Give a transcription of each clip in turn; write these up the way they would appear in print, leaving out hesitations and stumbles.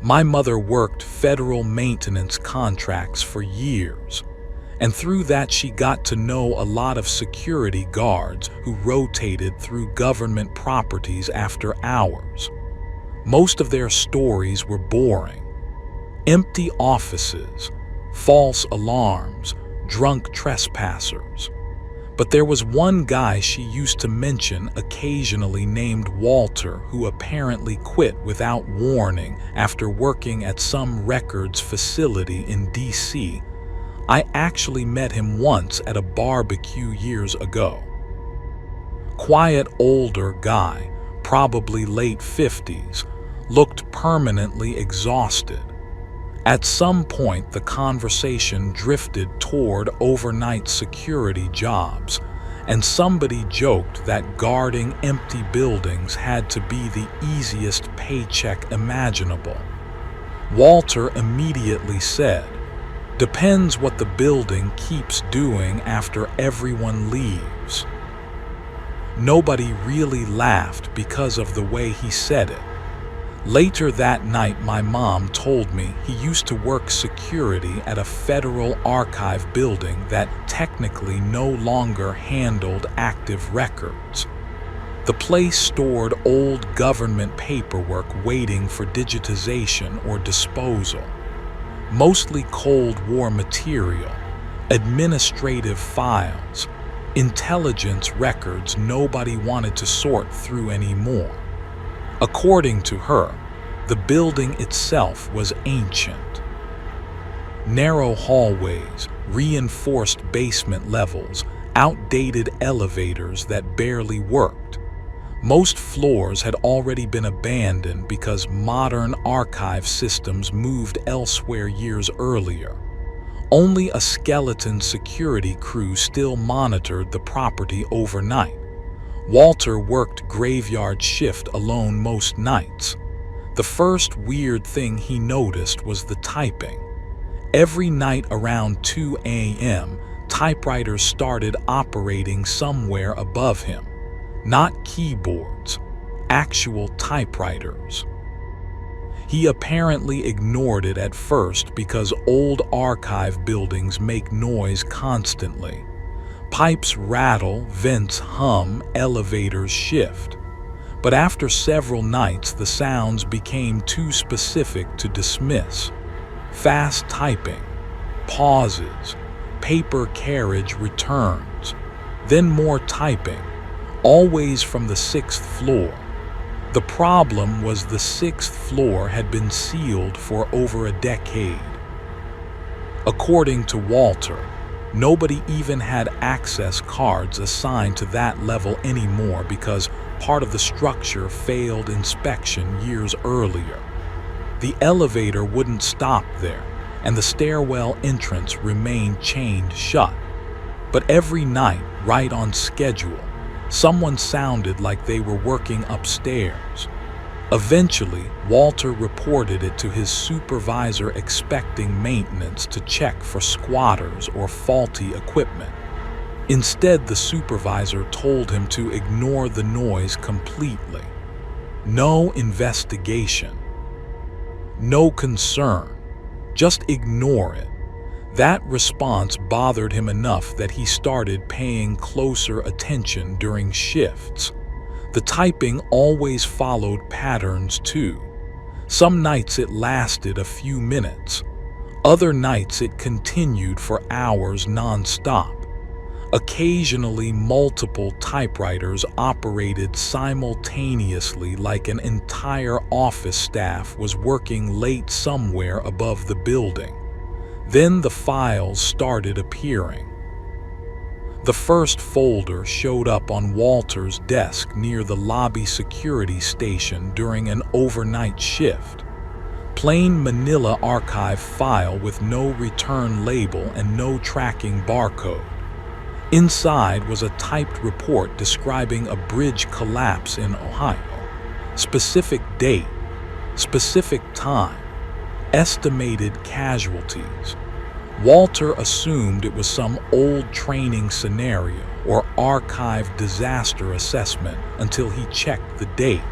My mother worked federal maintenance contracts for years, and through that she got to know a lot of security guards who rotated through government properties after hours. Most of their stories were boring. Empty offices, false alarms, drunk trespassers. But there was one guy she used to mention occasionally named Walter, who apparently quit without warning after working at some records facility in DC. I actually met him once at a barbecue years ago. Quiet older guy, probably late 50s, looked permanently exhausted. At some point, the conversation drifted toward overnight security jobs, and somebody joked that guarding empty buildings had to be the easiest paycheck imaginable. Walter immediately said, "Depends what the building keeps doing after everyone leaves." Nobody really laughed because of the way he said it. Later that night, my mom told me he used to work security at a federal archive building that technically no longer handled active records. The place stored old government paperwork waiting for digitization or disposal. Mostly Cold War material, administrative files, intelligence records nobody wanted to sort through anymore. According to her, the building itself was ancient. Narrow hallways, reinforced basement levels, outdated elevators that barely worked. Most floors had already been abandoned because modern archive systems moved elsewhere years earlier. Only a skeleton security crew still monitored the property overnight. Walter worked graveyard shift alone most nights. The first weird thing he noticed was the typing. Every night around 2 a.m., typewriters started operating somewhere above him. Not keyboards, actual typewriters. He apparently ignored it at first because old archive buildings make noise constantly. Pipes rattle, vents hum, elevators shift. But after several nights, the sounds became too specific to dismiss. Fast typing, pauses, paper carriage returns, then more typing, always from the 6th floor. The problem was the 6th floor had been sealed for over a decade. According to Walter, nobody even had access cards assigned to that level anymore because part of the structure failed inspection years earlier. The elevator wouldn't stop there, and the stairwell entrance remained chained shut. But every night, right on schedule, someone sounded like they were working upstairs. Eventually, Walter reported it to his supervisor, expecting maintenance to check for squatters or faulty equipment. Instead, the supervisor told him to ignore the noise completely. No investigation. No concern. Just ignore it. That response bothered him enough that he started paying closer attention during shifts. The typing always followed patterns too. Some nights it lasted a few minutes. Other nights it continued for hours non-stop. Occasionally, multiple typewriters operated simultaneously, like an entire office staff was working late somewhere above the building. Then the files started appearing. The first folder showed up on Walter's desk near the lobby security station during an overnight shift. Plain manila archive file with no return label and no tracking barcode. Inside was a typed report describing a bridge collapse in Ohio. Specific date, specific time, estimated casualties. Walter assumed it was some old training scenario or archive disaster assessment until he checked the date.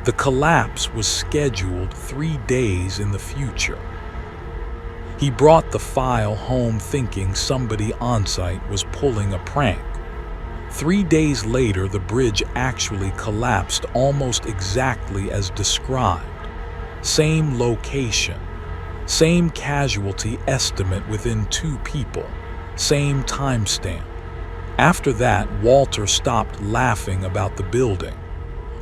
The collapse was scheduled 3 days in the future. He brought the file home thinking somebody on-site was pulling a prank. 3 days later, the bridge actually collapsed almost exactly as described. Same location, same casualty estimate within 2 people, same timestamp. After that, Walter stopped laughing about the building.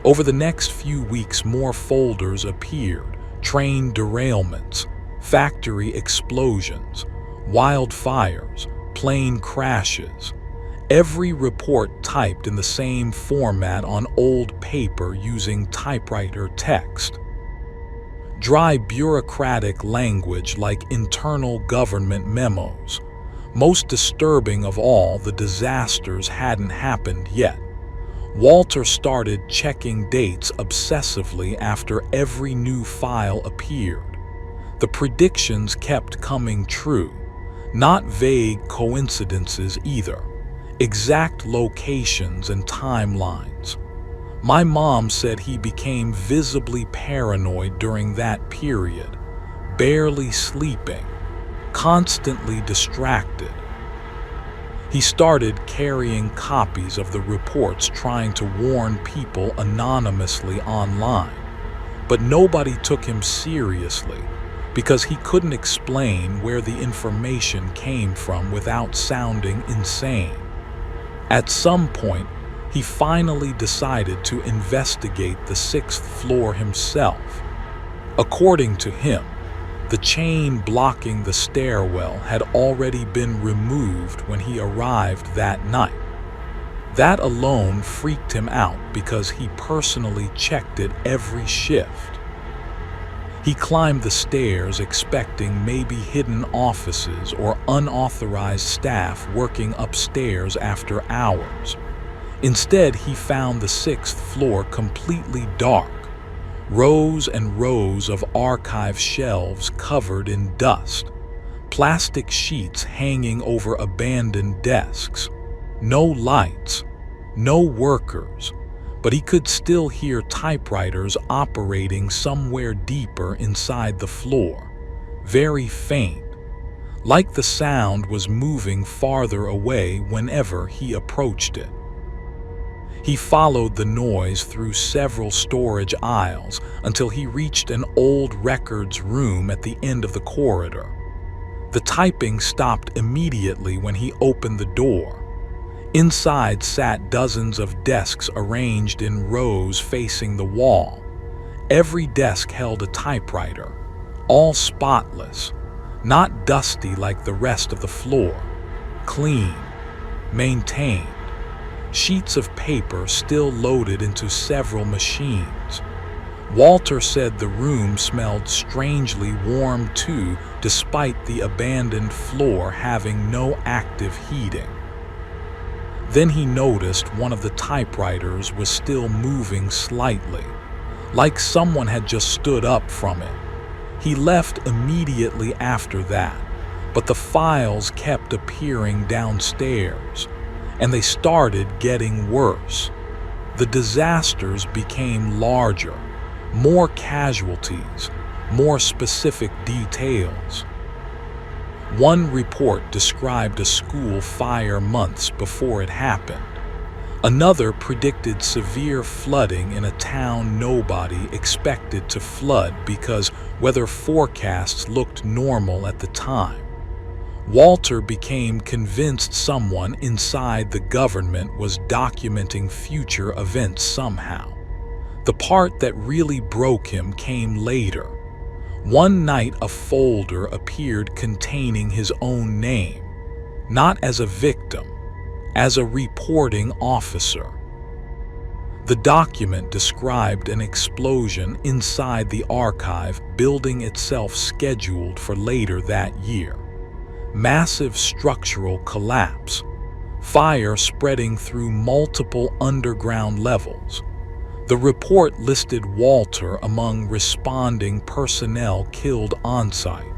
Over the next few weeks, more folders appeared: train derailments, factory explosions, wildfires, plane crashes. Every report typed in the same format on old paper using typewriter text. Dry bureaucratic language like internal government memos. Most disturbing of all, the disasters hadn't happened yet. Walter started checking dates obsessively after every new file appeared. The predictions kept coming true, not vague coincidences either. Exact locations and timelines. My mom said he became visibly paranoid during that period, barely sleeping, constantly distracted. He started carrying copies of the reports, trying to warn people anonymously online. But nobody took him seriously because he couldn't explain where the information came from without sounding insane. At some point, he finally decided to investigate the 6th floor himself. According to him, the chain blocking the stairwell had already been removed when he arrived that night. That alone freaked him out because he personally checked it every shift. He climbed the stairs expecting maybe hidden offices or unauthorized staff working upstairs after hours. Instead, he found the 6th floor completely dark. Rows and rows of archive shelves covered in dust. Plastic sheets hanging over abandoned desks. No lights, no workers. But he could still hear typewriters operating somewhere deeper inside the floor, very faint, like the sound was moving farther away whenever he approached it. He followed the noise through several storage aisles until he reached an old records room at the end of the corridor. The typing stopped immediately when he opened the door. Inside sat dozens of desks arranged in rows facing the wall. Every desk held a typewriter, all spotless, not dusty like the rest of the floor. Clean, maintained. Sheets of paper still loaded into several machines. Walter said the room smelled strangely warm too, despite the abandoned floor having no active heating. Then he noticed one of the typewriters was still moving slightly, like someone had just stood up from it. He left immediately after that, but the files kept appearing downstairs, and they started getting worse. The disasters became larger, more casualties, more specific details. One report described a school fire months before it happened. Another predicted severe flooding in a town nobody expected to flood because weather forecasts looked normal at the time. Walter became convinced someone inside the government was documenting future events somehow. The part that really broke him came later. One night, a folder appeared containing his own name, not as a victim, as a reporting officer. The document described an explosion inside the archive building itself scheduled for later that year. Massive structural collapse, fire spreading through multiple underground levels. The report listed Walter among responding personnel killed on-site.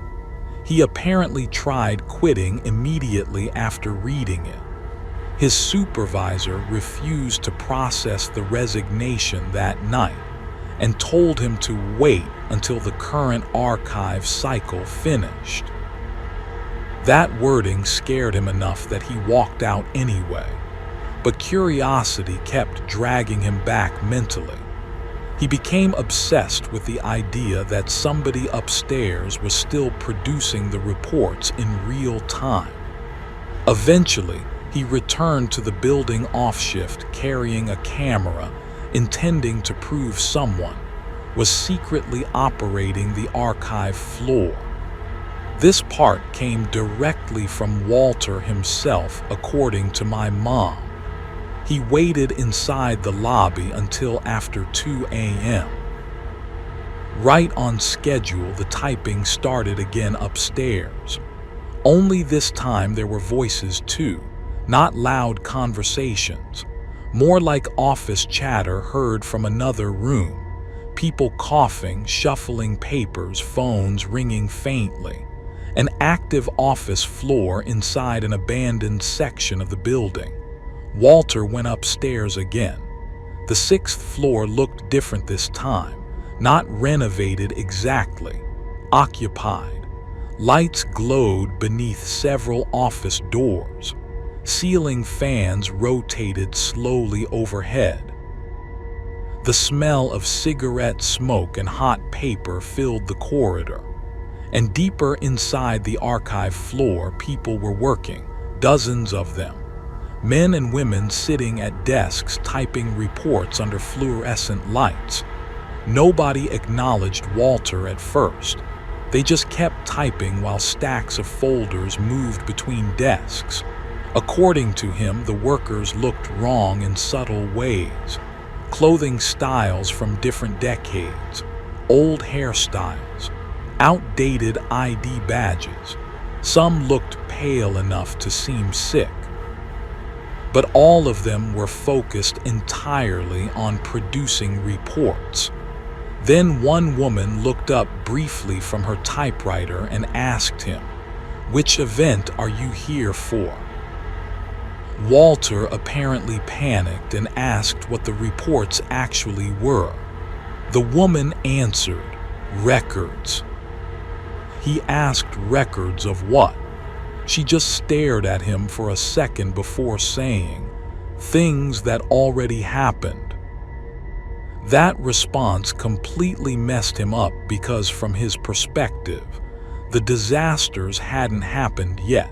He apparently tried quitting immediately after reading it. His supervisor refused to process the resignation that night, and told him to wait until the current archive cycle finished. That wording scared him enough that he walked out anyway, but curiosity kept dragging him back mentally. He became obsessed with the idea that somebody upstairs was still producing the reports in real time. Eventually, he returned to the building off shift carrying a camera, intending to prove someone was secretly operating the archive floor. This part came directly from Walter himself, according to my mom. He waited inside the lobby until after 2 a.m. Right on schedule, the typing started again upstairs. Only this time there were voices too, not loud conversations, more like office chatter heard from another room. People coughing, shuffling papers, phones ringing faintly. An active office floor inside an abandoned section of the building. Walter went upstairs again. The 6th floor looked different this time, not renovated exactly, occupied. Lights glowed beneath several office doors. Ceiling fans rotated slowly overhead. The smell of cigarette smoke and hot paper filled the corridor. And deeper inside the archive floor, people were working, dozens of them. Men and women sitting at desks typing reports under fluorescent lights. Nobody acknowledged Walter at first. They just kept typing while stacks of folders moved between desks. According to him, the workers looked wrong in subtle ways. Clothing styles from different decades, old hairstyles, outdated ID badges. Some looked pale enough to seem sick. But all of them were focused entirely on producing reports. Then one woman looked up briefly from her typewriter and asked him, "Which event are you here for?" Walter apparently panicked and asked what the reports actually were. The woman answered, "Records." He asked, "Records of what?" She just stared at him for a second before saying, "Things that already happened." That response completely messed him up because from his perspective, the disasters hadn't happened yet.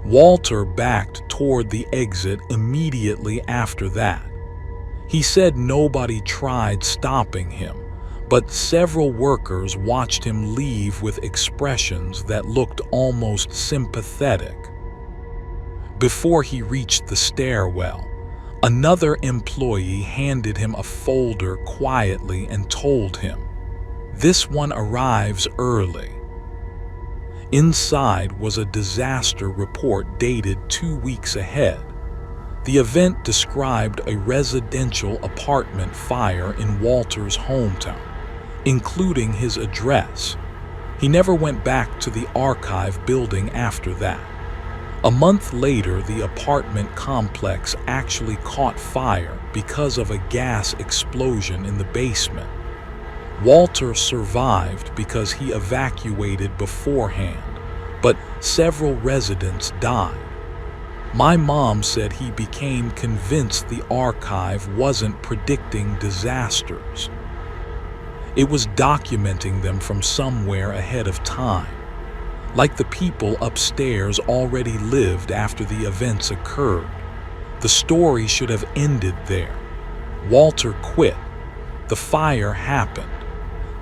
Walter backed toward the exit immediately after that. He said nobody tried stopping him, but several workers watched him leave with expressions that looked almost sympathetic. Before he reached the stairwell, another employee handed him a folder quietly and told him, "This one arrives early." Inside was a disaster report dated 2 weeks ahead. The event described a residential apartment fire in Walter's hometown, including his address. He never went back to the archive building after that. A month later, the apartment complex actually caught fire because of a gas explosion in the basement. Walter survived because he evacuated beforehand, but several residents died. My mom said he became convinced the archive wasn't predicting disasters. It was documenting them from somewhere ahead of time. Like the people upstairs already lived after the events occurred. The story should have ended there. Walter quit. The fire happened.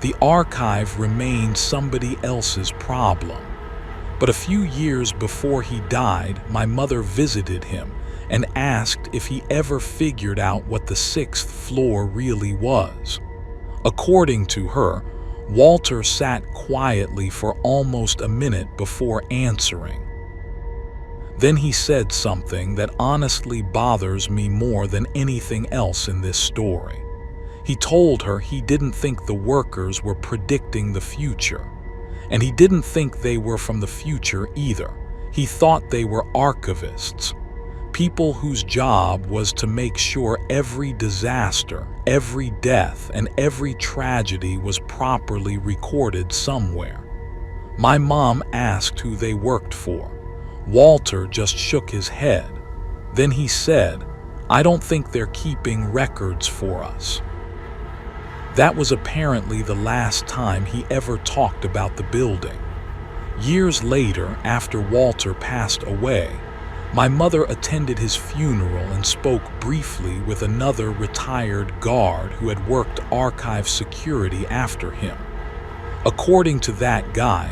The archive remained somebody else's problem. But a few years before he died, my mother visited him and asked if he ever figured out what the 6th floor really was. According to her, Walter sat quietly for almost a minute before answering. Then he said something that honestly bothers me more than anything else in this story. He told her he didn't think the workers were predicting the future, and he didn't think they were from the future either. He thought they were archivists. People whose job was to make sure every disaster, every death, and every tragedy was properly recorded somewhere. My mom asked who they worked for. Walter just shook his head. Then he said, "I don't think they're keeping records for us." That was apparently the last time he ever talked about the building. Years later, after Walter passed away, my mother attended his funeral and spoke briefly with another retired guard who had worked archive security after him. According to that guy,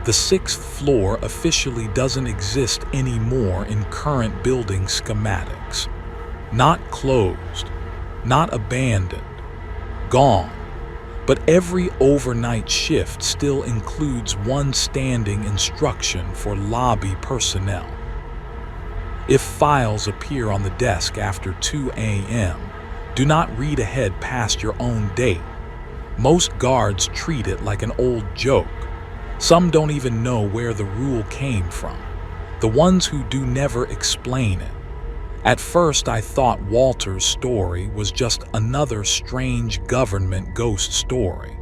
the 6th floor officially doesn't exist anymore in current building schematics. Not closed, not abandoned, gone. But every overnight shift still includes one standing instruction for lobby personnel. If files appear on the desk after 2 a.m., do not read ahead past your own date. Most guards treat it like an old joke. Some don't even know where the rule came from. The ones who do never explain it. At first I thought Walter's story was just another strange government ghost story.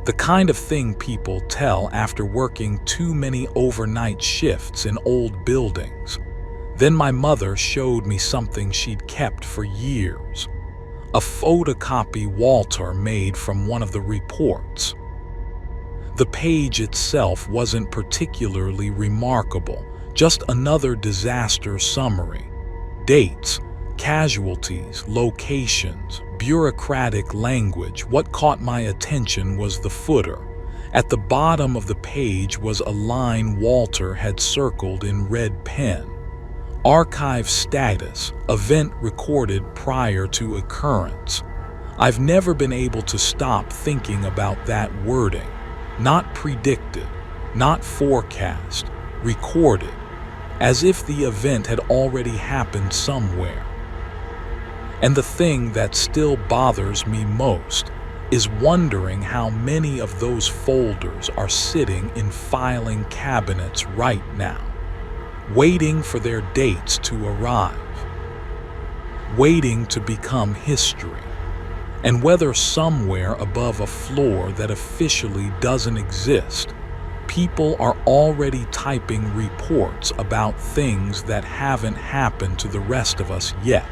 The kind of thing people tell after working too many overnight shifts in old buildings. Then my mother showed me something she'd kept for years. A photocopy Walter made from one of the reports. The page itself wasn't particularly remarkable, just another disaster summary. Dates, casualties, locations, bureaucratic language. What caught my attention was the footer. At the bottom of the page was a line Walter had circled in red pen. Archive status, event recorded prior to occurrence. I've never been able to stop thinking about that wording. Not predicted, not forecast, recorded, as if the event had already happened somewhere. And the thing that still bothers me most is wondering how many of those folders are sitting in filing cabinets right now, waiting for their dates to arrive, waiting to become history. And whether somewhere above a floor that officially doesn't exist, people are already typing reports about things that haven't happened to the rest of us yet.